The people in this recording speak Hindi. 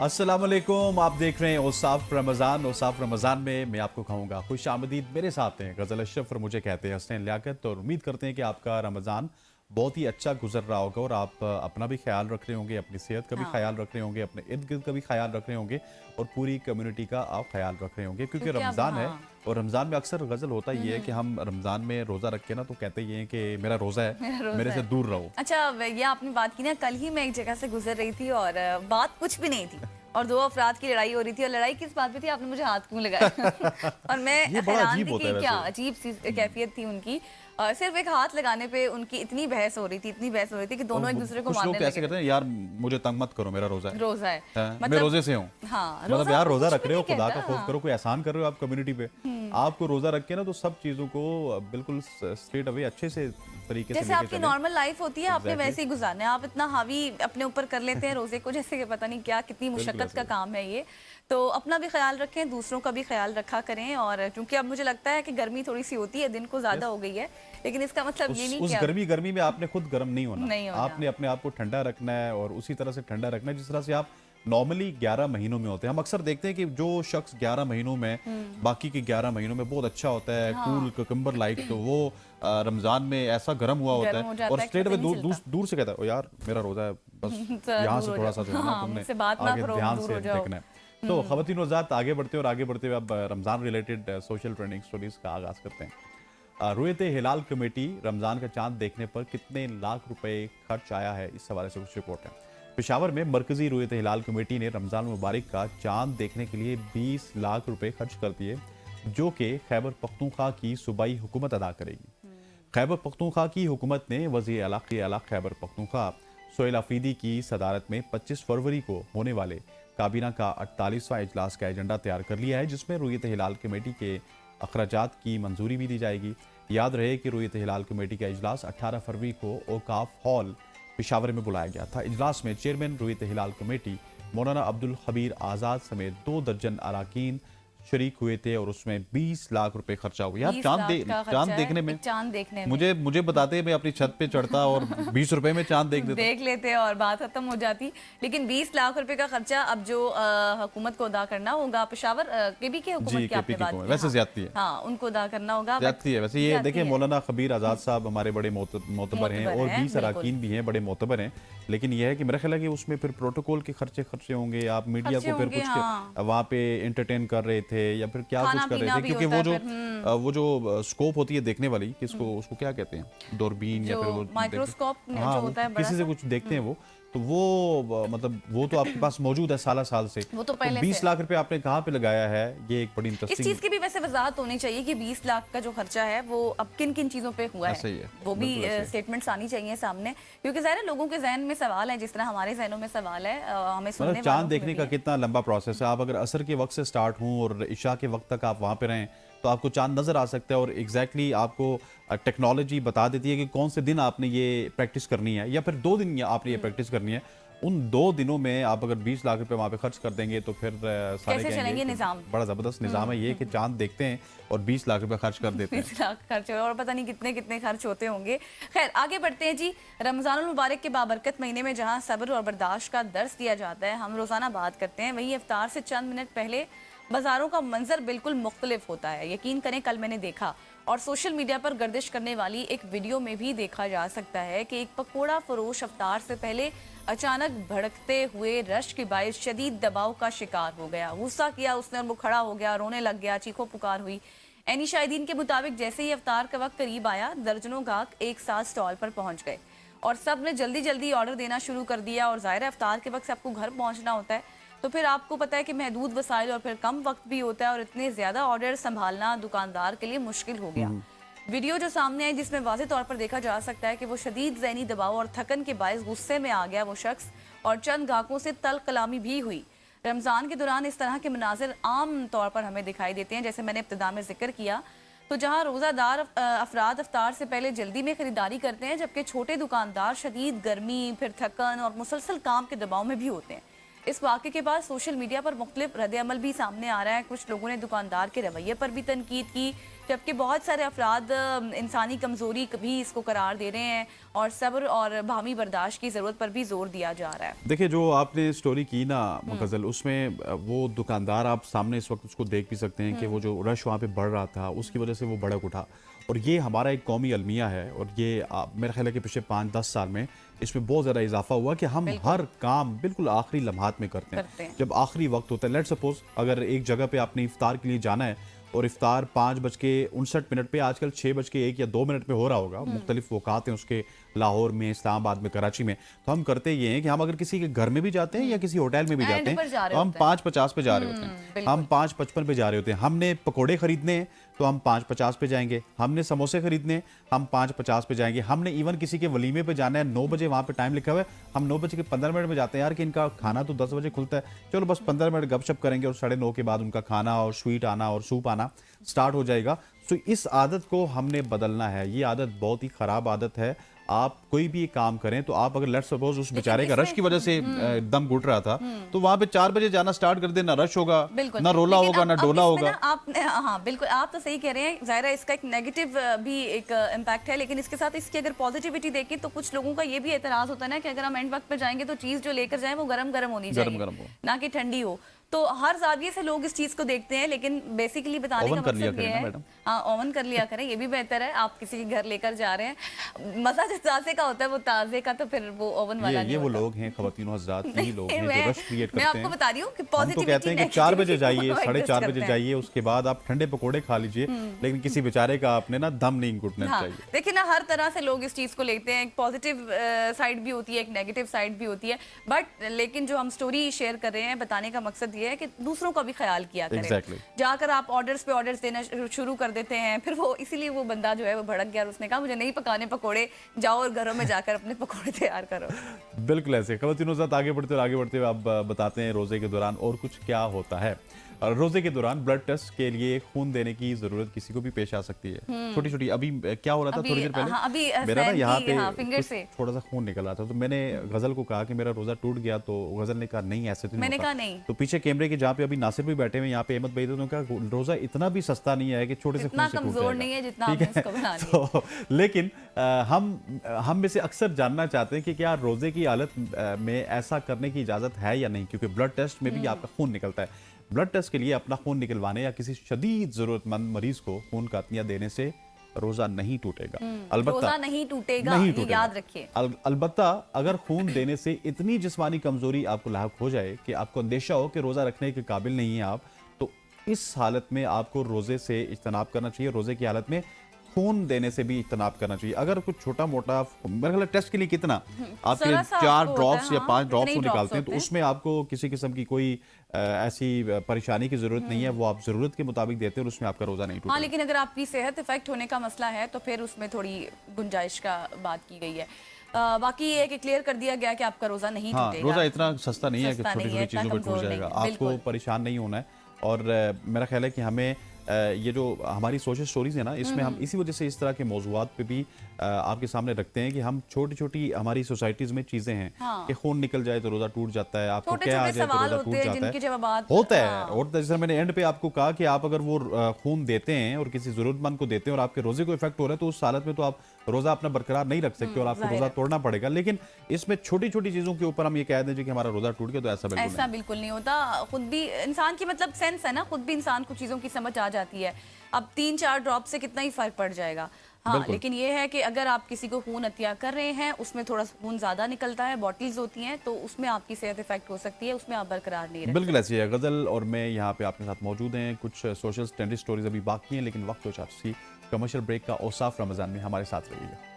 अस्सलामुअलैकुम, आप देख रहे हैं औसाफ रमज़ान। औसाफ रमज़ान में मैं आपको कहूँगा खुश आमदीद। मेरे साथ हैं गज़ल अशरफ और मुझे कहते हैं हसनैन लियाकत। और उम्मीद करते हैं कि आपका रमज़ान बहुत ही अच्छा गुजर रहा होगा और आप अपना भी ख्याल रख रहे होंगे, अपनी सेहत का भी हाँ, ख्याल रख रहे होंगे, अपने इर्द गिर्द का भी ख्याल रख रहे होंगे और पूरी कम्युनिटी का आप ख्याल रख रहे होंगे, क्योंकि क्योंकि अब रमज़ान है। हाँ, और रमज़ान में अक्सर गज़ल होता ये है कि हम रमज़ान में रोज़ा रख के ना तो कहते ये हैं कि मेरा रोज़ा है, मेरा रोज़ा मेरे से है। दूर रहो। अच्छा, ये आपने बात की ना, कल ही मैं एक जगह से गुजर रही थी और बात कुछ भी नहीं थी और दो अफराद की लड़ाई हो रही थी। और लड़ाई किस बात पे थी, आपने मुझे हाथ क्यों लगाया? और मैं ये बड़ा हैरान अजीब थी होता कि है क्या वैसे। अजीब सी कैफियत थी उनकी। सिर्फ एक हाथ लगाने पे उनकी इतनी बहस हो रही थी, इतनी बहस हो रही थी कि और दोनों एक दूसरे को कुछ लोग मारने तो ऐसे लगे कहते थे। हैं, यार मुझे तंग मत करो, मेरा रोज़ा है। रोजा है, मैं मतलब रोजे से हूँ। हाँ, मतलब रोजा यार आपको रोजा कुछ रख भी रहे हो, नहीं खुदा कहता। का खौफ हाँ। करो, कोई एहसान कर रहे हो आप कम्युनिटी पे। आपको रोजा रख के ना तो सब चीजों को बिल्कुल स्ट्रेट अवे अच्छे से तरीके से जैसे लेके आपकी चले। नॉर्मल लाइफ होती है, आपने एग्जैक्टली, वैसे ही गुजारना है। आप इतना हावी अपने ऊपर कर लेते हैं रोजे को, जैसे कि पता नहीं क्या, कितनी बिल्कुल मुशक्कत ऐसा का ही है। काम है ये। तो अपना भी ख्याल रखें, दूसरों का भी ख्याल रखा करें। और क्योंकि अब मुझे लगता है कि गर्मी थोड़ी सी होती है, दिन को ज्यादा यस, हो गई है, लेकिन इसका मतलब ये नहीं उस कि अब गर्मी में आपने खुद गर्म नहीं होना। नहीं होना। आपने अपने आप को ठंडा रखना है और उसी तरह से ठंडा रखना है जिस तरह से आप नॉर्मली 11 महीनों में होते हैं। हम अक्सर देखते हैं कि जो शख्स 11 महीनों में बाकी के 11 महीनों में बहुत अच्छा होता है, कूल हाँ, कुकम्बर लाइक, तो वो रमजान में ऐसा गर्म हुआ होता गर्म है हो जाता और है कि स्ट्रेट पता अवे ही नहीं दूर, चलता। दूर से कहता है, ओ यार मेरा रोजा है, बस जरा यहाँ दूर से हो थोड़ा जाओ। सा जो है ना हाँ, तुमने मुझसे बात ना आगे करो, ध्यान दूर से हो जाओ। देखना है। तो खवातीन और हज़रात, आगे बढ़ते हुए अब Ramzan related social trending stories का आगाज़ करते हैं। रुयत हिलाल कमेटी रमज़ान का चांद देखने पर कितने लाख रुपए खर्च आया है, इस हवाले से कुछ रिपोर्ट है। पेशावर में मरकजी रुयत हिलाल कमेटी ने रमज़ान मुबारक का चांद देखने के लिए 20 लाख रुपए खर्च कर दिए, जो कि खैबर पख्तूनख्वा की सूबाई हुकूमत अदा करेगी। खैबर पख्तूनख्वा की हुकूमत ने वज़ीर आला खैबर पख्तूनख्वा सोहेल आफरीदी की सदारत में 25 फरवरी को होने वाले काबीना का 48वां इजलास का एजेंडा तैयार कर लिया है, जिसमें रुयत हिलाल कमेटी के अखराजात की मंजूरी भी दी जाएगी। याद रहे कि रुयत हिलाल कमेटी का इजलास 18 फरवरी को औकाफ हॉल पेशावर में बुलाया गया था। इजलास में चेयरमैन रुयत हिलाल कमेटी मौलाना अब्दुल खबीर आज़ाद समेत 2 दर्जन अरकान शरीक हुए थे और उसमें 20 लाख रुपए खर्चा हुआ। यार 20 लाख का चांद खर्चा देखने है में एक चांद देखने में। मुझे बताते मैं अपनी छत पे चढ़ता और 20 रुपए में चांद देख लेता। देख लेते और बात खत्म हो जाती। लेकिन 20 लाख रुपए का खर्चा अब जो हुकूमत को अदा करना होगा, पेशावर केबी के हुकूमत जी, की केपी आपने की बात हुकूमत की, वैसे हाँ ज्यादती है। हाँ, उनको अदा करना होगा। ज्यादती है वैसे। ये ज्यादती देखिए, है। मौलाना खबीर आज़ाद साहब हमारे बड़े मोतबर हैं और 20 बिल्कुल। अरकान भी हैं, बड़े मोतबर हैं। लेकिन यह है कि मेरा ख्याल है कि उसमें फिर प्रोटोकॉल के खर्चे होंगे। आप मीडिया खर्चे को फिर होंगे, कुछ हाँ। वहाँ पे एंटरटेन कर रहे थे या फिर क्या खाना कुछ कर रहे पीना थे, भी क्योंकि होता वो है जो फिर। वो जो स्कोप होती है देखने वाली, किसको उसको क्या कहते हैं, दूरबीन या जो फिर वो माइक्रोस्कोप हाँ, जो वो होता है, बड़ा किसी से सा। कुछ देखते हैं वो, तो वो मतलब वो तो आपके पास मौजूद है साल से। वो तो तो पहले 20 से लाख रुपए आपने कहाँ पे लगाया है, ये एक बड़ी इस इंटरेस्टिंग। चीज की भी वैसे वजाहत होनी चाहिए कि 20 लाख का जो खर्चा है वो अब किन किन चीजों पे हुआ ऐसा ही है, वो भी बिल्कुल ऐसा ही है। स्टेटमेंट्स आनी चाहिए सामने, क्योंकि ज़ाहिर है लोगों के जहन में सवाल है, जिस तरह हमारे जहनों में सवाल है, हमें सुनने मतलब चांद वालों को देखने भी का है। कितना लंबा प्रोसेस है। आप अगर असर के वक्त से स्टार्ट हों और इशा के वक्त तक आप वहाँ पे रहें तो आपको चांद नज़र आ सकता है। और एग्जैक्टली आपको टेक्नोलॉजी बता देती है कि कौन से दिन आपने ये प्रैक्टिस करनी है या फिर 2 दिन आपने ये प्रैक्टिस करनी है। उन 2 दिनों में आप अगर 20 लाख रुपए वहाँ पे खर्च कर देंगे तो फिर सारे कैसे कहेंगे चलेंगे कि निज़ाम? बड़ा ज़बरदस्त निज़ाम है ये कि चांद देखते हैं और 20 लाख रुपए खर्च कर देते हैं। 20 लाख खर्च हुए और पता नहीं कितने कितने खर्च होते होंगे। खैर, आगे बढ़ते हैं जी। रमज़ानुल मुबारक के बाबरकत महीने में जहां सब्र और बर्दाश्त का दर्स दिया जाता है, हम रोज़ाना बात करते हैं, वहीं इफ्तार से चंद मिनट पहले बाजारों का मंजर बिल्कुल मुख्तलिफ होता है। यकीन करें, कल मैंने देखा और सोशल मीडिया पर गर्दिश करने वाली एक वीडियो में भी देखा जा सकता है कि एक पकोड़ा फरोश इफ्तार से पहले अचानक भड़कते हुए रश के बायस शदीद दबाव का शिकार हो गया। गुस्सा किया उसने और वो खड़ा हो गया, रोने लग गया, चीखों पुकार हुई। एनी शाहिदीन के मुताबिक जैसे ही इफ्तार का वक्त करीब आया, दर्जनों गाहक एक साथ स्टॉल पर पहुंच गए और सब ने जल्दी जल्दी ऑर्डर देना शुरू कर दिया। और ज़ाहिर है, इफ्तार के वक्त सबको घर पहुंचना होता है, तो फिर आपको पता है कि महदूद वसाइल और फिर कम वक्त भी होता है और इतने ज़्यादा ऑर्डर संभालना दुकानदार के लिए मुश्किल हो गया। वीडियो जो सामने आई, जिसमें वाज़ेह तौर पर देखा जा सकता है कि वो शदीद ज़हनी दबाव और थकन के बायस गुस्से में आ गया वो शख्स, और चंद गाहकों से तल कलामी भी हुई। रमज़ान के दौरान इस तरह के मनाजिर आम तौर पर हमें दिखाई देते हैं, जैसे मैंने इब्तिदा में जिक्र किया। तो जहाँ रोज़ादार अफराद इफ्तार से पहले जल्दी में ख़रीदारी करते हैं, जबकि छोटे दुकानदार शदीद गर्मी, फिर थकन और मुसलसल काम के दबाव में भी होते हैं। इस वाक़े के बाद सोशल मीडिया पर मुख्तलिफ रद्द-ए-अमल भी सामने आ रहा है। कुछ लोगों ने दुकानदार के रवैये पर भी तनकीद की, जबकि बहुत सारे अफराद इंसानी कमज़ोरी भी इसको करार दे रहे हैं और सब्र और बाहमी बर्दाश्त की ज़रूरत पर भी जोर दिया जा रहा है। देखिए, जो आपने स्टोरी की ना गज़ल, उसमें वो दुकानदार आप सामने इस वक्त उसको देख भी सकते हैं कि वो जो रश वहाँ पे बढ़ रहा था उसकी वजह से वो भड़क उठा। और ये हमारा एक कौमी अलमिया है और ये मेरा ख्याल है कि पिछले 5-10 साल में इसमें बहुत ज़्यादा इजाफा हुआ कि हम हर काम बिल्कुल आखिरी लम्हात में करते हैं। जब आखिरी वक्त होता है, लेट सपोज अगर एक जगह पे आपने इफ्तार के लिए जाना है और इफ्तार 5:59 पे आजकल 6:01 या 2 मिनट पे हो रहा होगा, मुख्तलिफ वक़ात हैं उसके, लाहौर में, इस्लामाबाद में, कराची में, तो हम करते ये हैं कि हम अगर किसी के घर में भी जाते हैं या किसी होटल में भी जाते हैं तो हम 5:50 पे जा रहे होते हैं, हम 5:55 पे जा रहे होते हैं। हमने पकोड़े खरीदने हैं तो हम 5:50 पे जाएंगे, हमने समोसे खरीदने हैं हम 5:50 पे जाएंगे, हमने इवन किसी के वलीमे पे जाना है 9 बजे, वहाँ पे टाइम लिखा हुआ है, हम 9:15 में जाते हैं यार कि इनका खाना तो 10 बजे खुलता है, चलो बस 15 मिनट गपशप करेंगे और 9:30 के बाद उनका खाना और स्वीट आना और सूप आना स्टार्ट हो जाएगा। तो इस आदत को हमने बदलना है। ये आदत बहुत ही ख़राब आदत है। आप कोई भी काम करें तो आप अगर लेट्स सपोज उस बेचारे का रश की वजह से दम घुट रहा था तो वहां पे 4 बजे जाना स्टार्ट कर देना, रश होगा, ना रोला होगा, ना डोला होगा। आपने हाँ बिल्कुल, आप तो सही कह रहे हैं। ज़ाहिर है इसका एक नेगेटिव भी एक इम्पैक्ट है, लेकिन इसके साथ इसकी अगर पॉजिटिविटी देखें तो कुछ लोगों का ये भी एतराज़ होता है ना कि अगर हम एंड वक्त पर जाएंगे तो चीज़ जो लेकर जाए वो गरम गरम होनी चाहिए, ना कि ठंडी हो। तो हर जाविये से लोग इस चीज़ को देखते हैं, लेकिन बेसिकली बताने का मकसद ये है, हाँ ओवन कर लिया करें, ये भी बेहतर है। आप किसी के घर लेकर जा रहे हैं, मज़ा जो ताज़े का होता है वो ताज़े का, तो फिर वो ओवन वाला नहीं होता। वो लोग हैं ख़वातीन हज़रात, यही लोग हैं जो रश क्रिएट करते हैं। मैं आपको बता रही हूँ कि हम तो कहते हैं कि 4 बजे जाइए, 4:30 बजे जाइए, उसके बाद आप ठंडे पकोड़े खा लीजिए, लेकिन किसी बेचारे का आपने ना दम नहीं घुटना चाहिए। देखिए ना, हर तरह से लोग इस चीज़ को लेते हैं। एक पॉजिटिव साइड भी होती है, एक नेगेटिव साइड भी होती है, बट लेकिन जो हम स्टोरी शेयर कर रहे हैं, बताने का मकसद ये है कि दूसरों का भी ख्याल किया करें। जाकर आप ऑर्डर्स पे ऑर्डर्स देना शुरू कर देते हैं, फिर वो इसीलिए वो बंदा जो है वो भड़क गया और उसने कहा मुझे नहीं पकाने पकोड़े, जाओ और घरों में जाकर अपने पकोड़े तैयार करो। बिल्कुल ऐसे। ख़वातीन साथ आगे बढ़ते हुए आप बताते हैं रोजे के दौरान और कुछ क्या होता है। रोजे के दौरान ब्लड टेस्ट के लिए खून देने की जरूरत किसी को भी पेश आ सकती है। छोटी छोटी अभी क्या हो रहा था थोड़ी देर पहले, मेरा ना यहाँ पे थोड़ा सा खून निकल रहा था, तो मैंने गजल को कहा कि मेरा रोजा टूट गया, तो गजल ने कहा नहीं ऐसे तो मैंने कहा नहीं। तो पीछे कैमरे के जहाँ पे अभी नासिर भी बैठे हुए, यहाँ पे अहमद भाई, तो उन्होंने कहा रोजा इतना भी सस्ता नहीं है कि छोटे से खून से कमजोर नहीं है जितना आपने इसको बना लिया। तो लेकिन हम में से अक्सर जानना चाहते हैं कि क्या रोजे की हालत में ऐसा करने की इजाजत है या नहीं, क्योंकि ब्लड टेस्ट में भी आपका खून निकलता है। ब्लड टेस्ट के लिए अपना खून निकलवाने या किसी शदीद जरूरतमंद मरीज को खून का अतनिया देने से रोजा नहीं टूटेगा। अलबत्ता रोजा नहीं टूटेगा, ये याद रखिए। अलबत्ता अगर खून देने से इतनी जिस्मानी कमजोरी आपको लाहक हो जाए कि आपको अंदेशा हो कि रोजा रखने के काबिल नहीं है आप, तो इस हालत में आपको रोजे से इज्तनाब करना चाहिए। रोजे की हालत में खून देने से भी इज्तनाब करना चाहिए। अगर कुछ छोटा मोटा, मेरे ख्याल टेस्ट के लिए कितना आपके 4 ड्रॉप्स या 5 ड्रॉप्स को निकालते हैं, तो उसमें आपको किसी किस्म की कोई ऐसी परेशानी की जरूरत नहीं है, वो आप जरूरत के मुताबिक देते हैं और उसमें आपका रोजा नहीं टूटेगा। हाँ, लेकिन अगर आपकी सेहत इफेक्ट होने का मसला है तो फिर उसमें थोड़ी गुंजाइश का बात की गई है। बाकी ये कि क्लियर कर दिया गया कि आपका रोजा नहीं टूटेगा। रोजा इतना सस्ता नहीं है कि छोटी छोटी चीजों पर टूट जाएगा, आपको परेशान नहीं होना है। और मेरा ख्याल है कि हमें ये जो हमारी सोशल स्टोरीज है ना, इसमें हम इसी वजह से इस तरह के मौजूआत पे भी आपके सामने रखते हैं कि हम छोटी छोटी हमारी सोसाइटीज में चीजें हैं कि खून निकल जाए तो रोजा टूट जाता है, आपको क्या आ जाए तो रोजा टूट जाता है, होता है। और जैसे मैंने एंड पे आपको कहा कि आप अगर वो खून देते हैं और किसी जरूरतमंद को देते हैं और आपके रोजे को इफेक्ट हो रहा है, तो उस हालत में तो आप रोजा अपना बरकरार नहीं रख सकते और आपको रोजा तोड़ना पड़ेगा। लेकिन इसमें छोटी छोटी चीजों के ऊपर हम ये कह दें कि हमारा रोजा टूट गया, तो ऐसा बिल्कुल नहीं होता। खुद भी इंसान की मतलब सेंस है ना, खुद भी इंसान को चीजों की समझ आ जाती है। अब 3-4 ड्रॉप से कितना ही फर्क पड़ जाएगा। हाँ, लेकिन ये है कि अगर आप किसी को खून अतिया कर रहे हैं, उसमें थोड़ा खून ज्यादा निकलता है, बॉटल्स होती हैं, तो उसमें आपकी सेहत इफेक्ट हो सकती है, उसमें आप बरकरार नहीं रहते। बिल्कुल ऐसी है। गजल और मैं यहाँ पे आपके साथ मौजूद हैं। कुछ सोशल ट्रेंडी स्टोरीज अभी बाकी हैं, लेकिन वक्त हो चाहती कमर्शियल ब्रेक का। औसाफ रमजान में हमारे साथ रहिएगा।